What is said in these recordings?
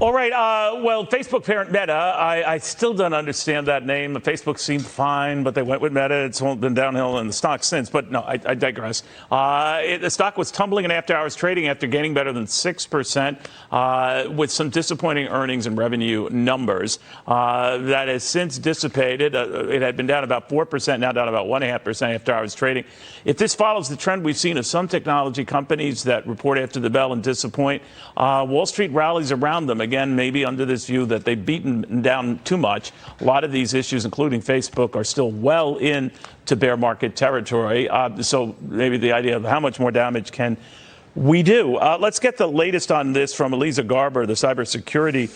All right. Well, Facebook parent Meta, I still don't understand that name. Facebook seemed fine, but they went with Meta. It's been downhill in the stock since. But no, I digress. The stock was tumbling in after-hours trading after gaining better than 6% with some disappointing earnings and revenue numbers. That has since dissipated. It had been down about 4%, now down about 1.5% after-hours trading. If this follows the trend we've seen of some technology companies that report after the bell and disappoint, Wall Street rallies around them. Again, maybe under this view that they've beaten down too much. A lot of these issues, including Facebook, are still well into bear market territory. So maybe the idea of how much more damage can we do. Let's get the latest on this from Leeza Garber, the cybersecurity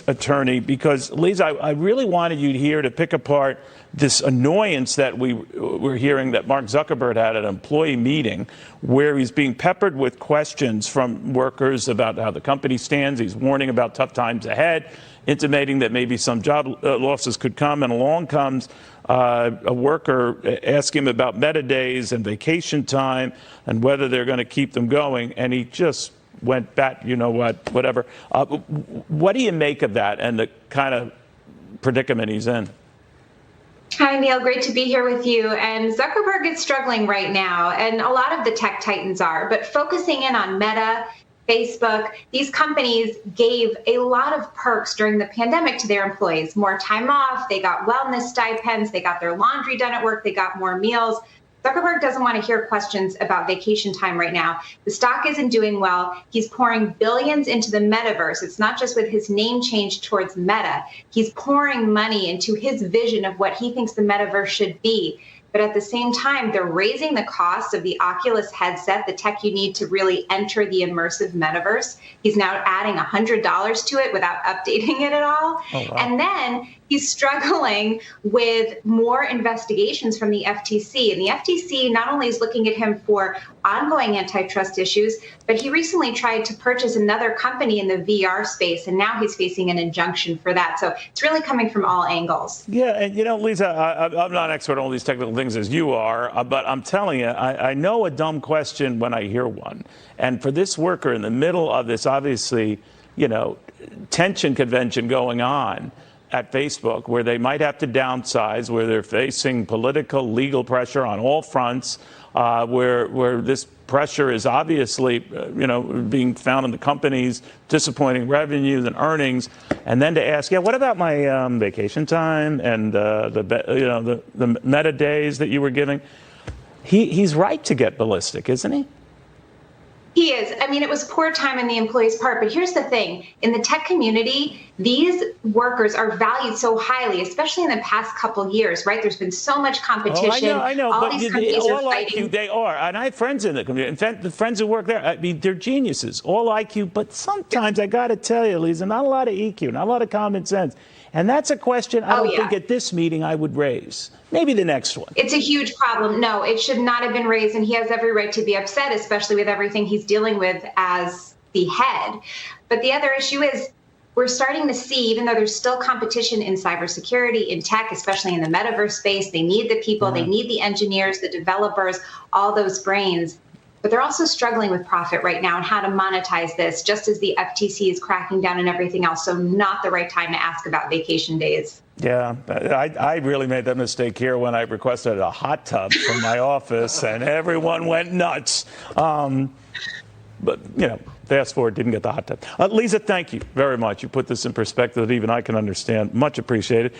attorney, because, Leeza, I really wanted you here to pick apart this annoyance that we were hearing that Mark Zuckerberg had at an employee meeting where he's being peppered with questions from workers about how the company stands. He's warning about tough times ahead, intimating that maybe some job losses could come, and along comes a worker asking him about meta days and vacation time and whether they're going to keep them going, and he just went whatever. What do you make of that and the kind of predicament he's in? Hi, Neil. Great to be here with you. And Zuckerberg is struggling right now, and a lot of the tech titans are, but focusing in on Meta, Facebook, these companies gave a lot of perks during the pandemic to their employees. More time off, they got wellness stipends, they got their laundry done at work, they got more meals. Zuckerberg doesn't want to hear questions about vacation time right now. The stock isn't doing well. He's pouring billions into the metaverse. It's not just with his name change towards Meta. He's pouring money into his vision of what he thinks the metaverse should be. But at the same time, they're raising the cost of the Oculus headset, the tech you need to really enter the immersive metaverse. He's now adding $100 to it without updating it at all. Oh, wow. And then he's struggling with more investigations from the FTC. And the FTC not only is looking at him for ongoing antitrust issues, but he recently tried to purchase another company in the VR space, and now he's facing an injunction for that. So it's really coming from all angles. Yeah, and Leeza, I'm not an expert on all these technical things as you are, but I'm telling you, I know a dumb question when I hear one. And for this worker in the middle of this, obviously, tension convention going on at Facebook, where they might have to downsize, where they're facing political, legal pressure on all fronts, where this pressure is obviously, being found in the company's disappointing revenues and earnings, and then to ask, what about my vacation time and the meta days that you were giving? He's right to get ballistic, isn't he? He is. I mean, it was poor time on the employee's part. But here's the thing. In the tech community, these workers are valued so highly, especially in the past couple years, right? There's been so much competition. I know. All but these companies all are fighting. IQ, they are. And I have friends in the community. In fact, the friends who work there, I mean, they're geniuses. All IQ. But sometimes, I got to tell you, Leeza, not a lot of EQ, not a lot of common sense. And that's a question I don't think at this meeting I would raise. Maybe the next one. It's a huge problem. No, it should not have been raised, and he has every right to be upset, especially with everything he's dealing with as the head. But the other issue is we're starting to see, even though there's still competition in cybersecurity, in tech, especially in the metaverse space, they need the people, they need the engineers, the developers, all those brains. But they're also struggling with profit right now and how to monetize this, just as the FTC is cracking down and everything else. So not the right time to ask about vacation days. Yeah, I really made that mistake here when I requested a hot tub from my office, and everyone went nuts. But, fast forward, didn't get the hot tub. Leeza, thank you very much. You put this in perspective that even I can understand. Much appreciated.